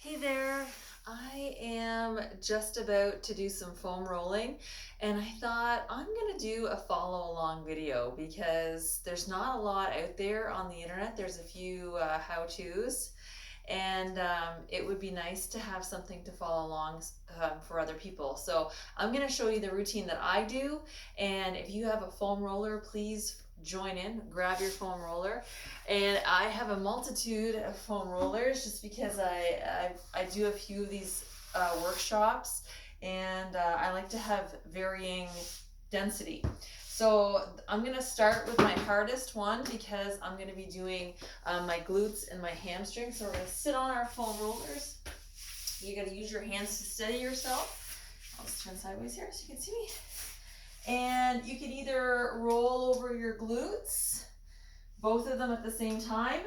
Hey there, I am just about to do some foam rolling and I thought I'm gonna do a follow along video because there's not a lot out there on the internet. There's a few how-tos and it would be nice to have something to follow along for other people. So I'm gonna show you the routine that I do, and if you have a foam roller, please join in, grab your foam roller. And I have a multitude of foam rollers just because I do a few of these workshops, and I like to have varying density. So I'm gonna start with my hardest one because I'm gonna be doing my glutes and my hamstrings. So we're gonna sit on our foam rollers. You gotta use your hands to steady yourself. I'll just turn sideways here so you can see me. And you can either roll over your glutes, both of them at the same time,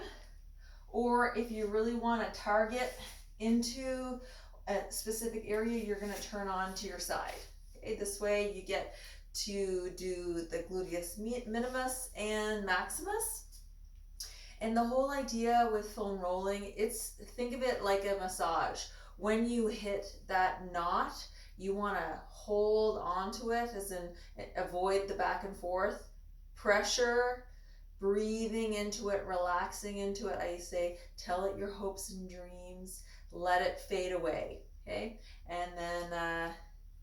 or if you really want to target into a specific area, you're going to turn on to your side. Okay, this way you get to do the gluteus minimus and maximus. And the whole idea with foam rolling, think of it like a massage. When you hit that knot, you want to hold onto it, as in avoid the back and forth pressure, breathing into it, relaxing into it. I say, tell it your hopes and dreams, let it fade away. Okay, and then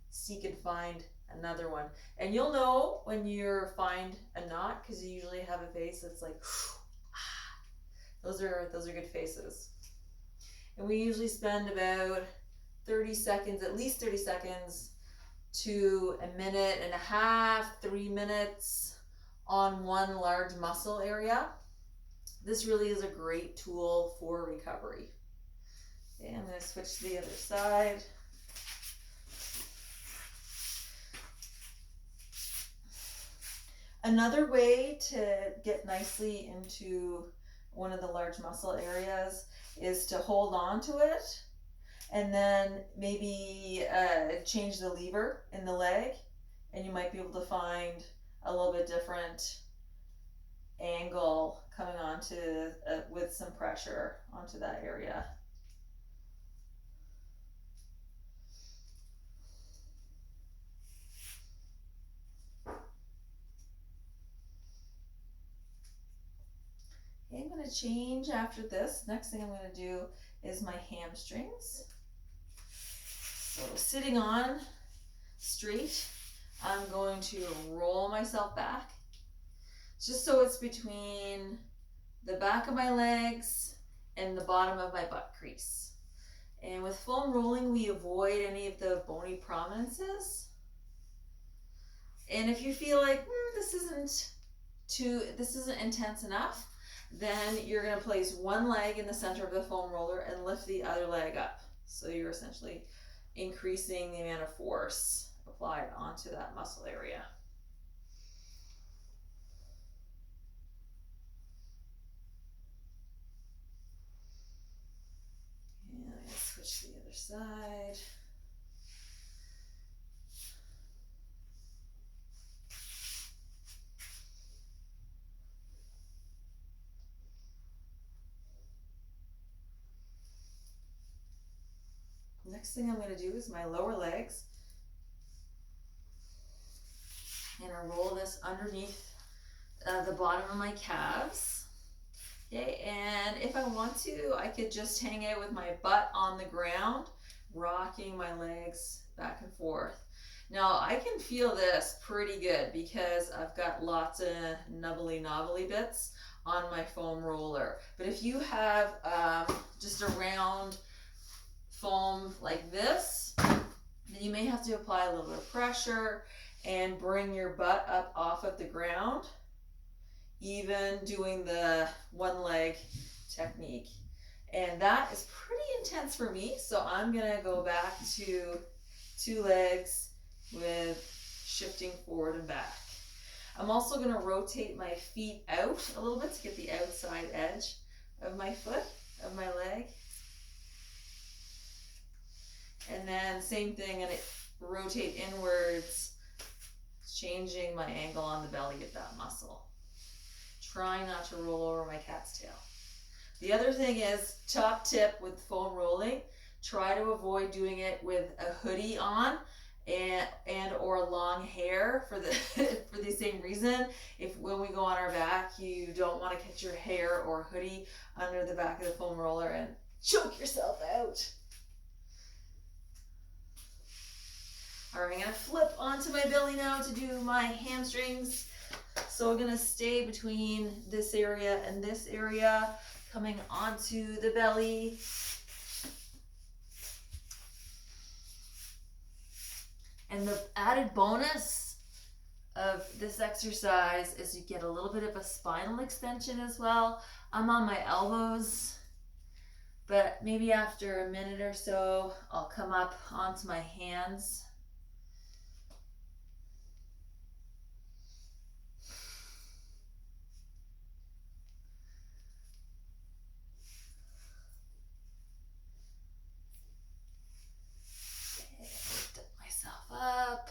seek and find another one. And you'll know when you find a knot because you usually have a face that's like, those are good faces. And we usually spend about 30 seconds, at least 30 seconds to a minute and a half, 3 minutes on one large muscle area. This really is a great tool for recovery. Okay, I'm going to switch to the other side. Another way to get nicely into one of the large muscle areas is to hold on to it and then maybe change the lever in the leg, and you might be able to find a little bit different angle coming onto with some pressure onto that area. Okay, I'm going to change after this. Next thing I'm going to do is my hamstrings. So sitting on straight, I'm going to roll myself back just so it's between the back of my legs and the bottom of my butt crease. And with foam rolling, we avoid any of the bony prominences. And if you feel like this isn't intense enough, then you're going to place one leg in the center of the foam roller and lift the other leg up. So you're essentially increasing the amount of force applied onto that muscle area. And I'm going to switch to the other side. Next thing I'm going to do is my lower legs. And I roll this underneath the bottom of my calves. Okay, and if I want to, I could just hang out with my butt on the ground, rocking my legs back and forth. Now I can feel this pretty good because I've got lots of knobbly bits on my foam roller. But if you have just a round foam like this, then you may have to apply a little bit of pressure and bring your butt up off of the ground, even doing the one leg technique. And that is pretty intense for me, so I'm gonna go back to 2 legs with shifting forward and back. I'm also gonna rotate my feet out a little bit to get the outside edge of my foot, of my leg. And then same thing, and rotate inwards, changing my angle on the belly of that muscle. Try not to roll over my cat's tail. The other thing is, top tip with foam rolling, try to avoid doing it with a hoodie on and or long hair for the for the same reason. If when we go on our back, you don't want to catch your hair or hoodie under the back of the foam roller and choke yourself out. All right, I'm gonna flip onto my belly now to do my hamstrings. So we're gonna stay between this area and this area, coming onto the belly. And the added bonus of this exercise is you get a little bit of a spinal extension as well. I'm on my elbows, but maybe after a minute or so, I'll come up onto my hands. Lift myself up.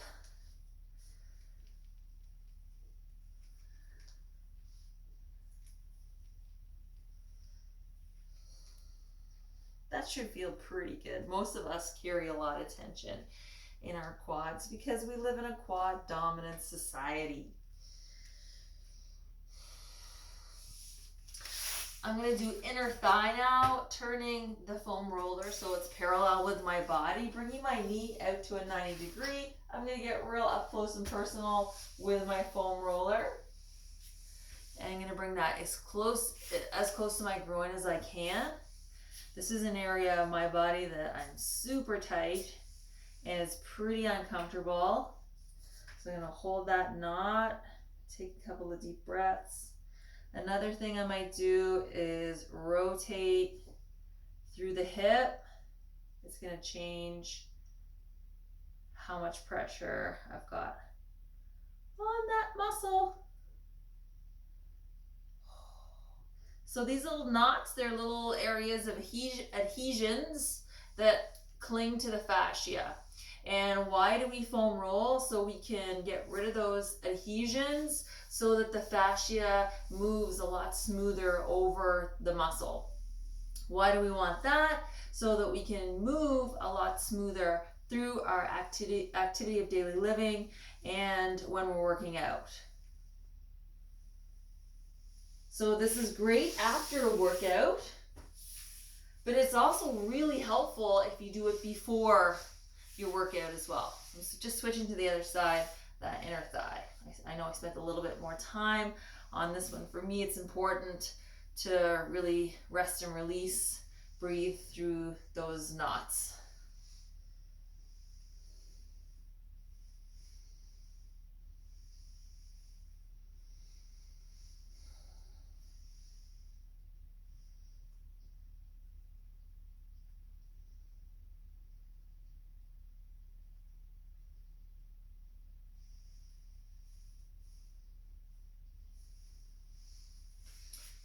That should feel pretty good. Most of us carry a lot of tension in our quads because we live in a quad dominant society. I'm gonna do inner thigh now, turning the foam roller so it's parallel with my body, bringing my knee out to a 90 degree. I'm gonna get real up close and personal with my foam roller. And I'm gonna bring that as close to my groin as I can. This is an area of my body that I'm super tight and it's pretty uncomfortable. So I'm gonna hold that knot, take a couple of deep breaths. Another thing I might do is rotate through the hip. It's gonna change how much pressure I've got on that muscle. So these little knots, they're little areas of adhesions that cling to the fascia. And why do we foam roll? So we can get rid of those adhesions so that the fascia moves a lot smoother over the muscle. Why do we want that? So that we can move a lot smoother through our activity of daily living and when we're working out. So this is great after a workout, but it's also really helpful if you do it before your workout as well. I'm just switching to the other side, that inner thigh. I know I spent a little bit more time on this one. For me, it's important to really rest and release, breathe through those knots.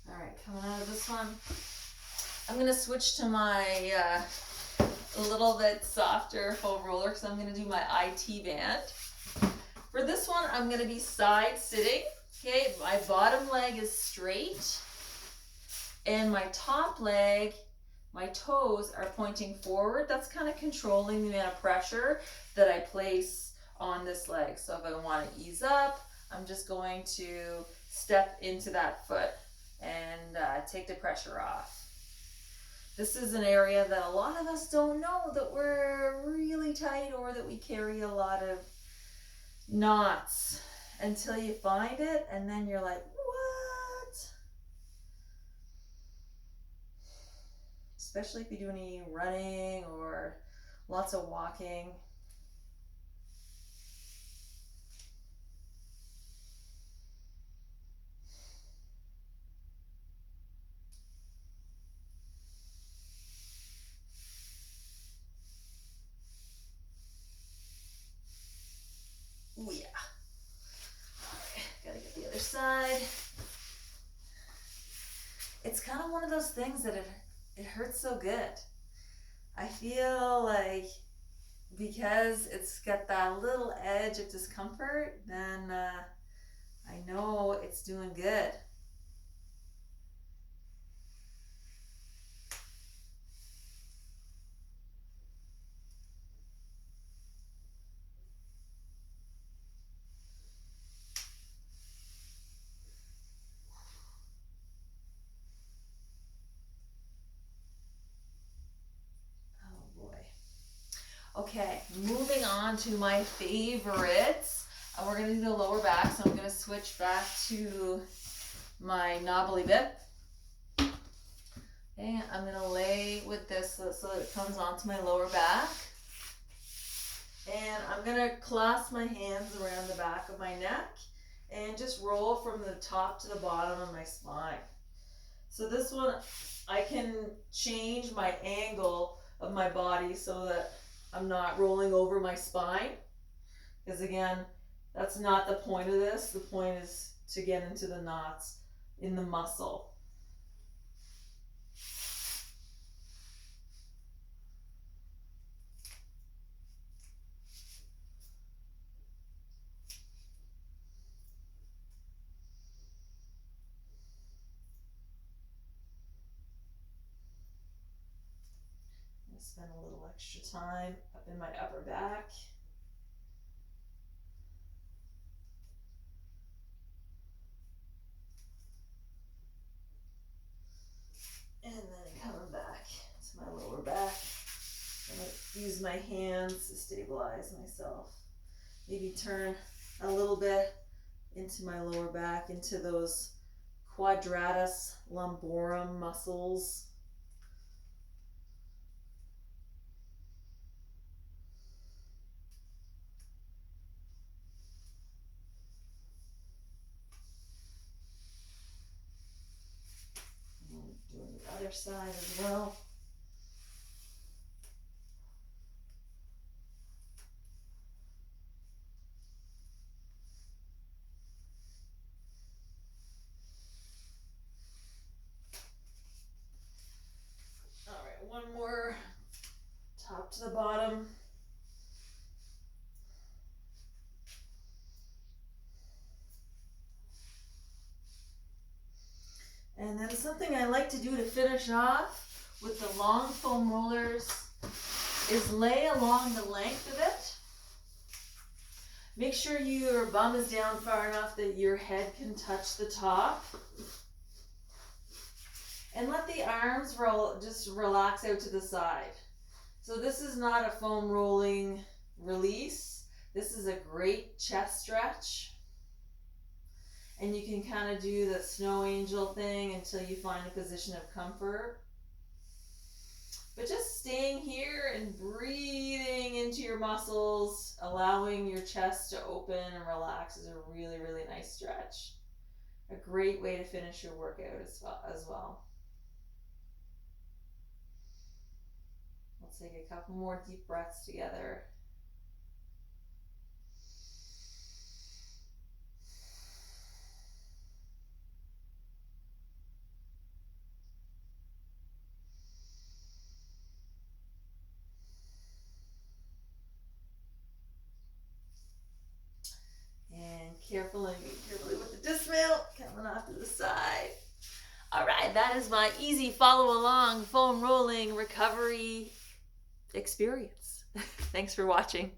All right, coming out of this one, I'm gonna switch to my a little bit softer foam roller because I'm gonna do my IT band. For this one, I'm gonna be side sitting. Okay, my bottom leg is straight and my top leg, my toes are pointing forward. That's kind of controlling the amount of pressure that I place on this leg. So if I want to ease up, I'm just going to step into that foot and take the pressure off. This is an area that a lot of us don't know that we're really tight or that we carry a lot of knots until you find it, and then you're like, what? Especially if you do any running or lots of walking. Oh yeah. All right, gotta get the other side. It's kind of one of those things that it hurts so good. I feel like because it's got that little edge of discomfort, then I know it's doing good. Okay, moving on to my favorites. We're gonna do the lower back, so I'm gonna switch back to my knobbly bit. And I'm gonna lay with this so that it comes onto my lower back. And I'm gonna clasp my hands around the back of my neck and just roll from the top to the bottom of my spine. So this one, I can change my angle of my body so that I'm not rolling over my spine. Because again, that's not the point of this. The point is to get into the knots in the muscle. Spend a little extra time up in my upper back. And then coming back to my lower back. I'm going to use my hands to stabilize myself. Maybe turn a little bit into my lower back, into those quadratus lumborum muscles. Doing the other side as well. All right, one more, top to the bottom. And then something I like to do to finish off with the long foam rollers is lay along the length of it. Make sure your bum is down far enough that your head can touch the top. And let the arms just relax out to the side. So this is not a foam rolling release. This is a great chest stretch. And you can kind of do the snow angel thing until you find a position of comfort. But just staying here and breathing into your muscles, allowing your chest to open and relax is a really, really nice stretch. A great way to finish your workout as well. Let's take a couple more deep breaths together. And carefully with the dismount, coming off to the side. All right, that is my easy follow along foam rolling recovery experience. Thanks for watching.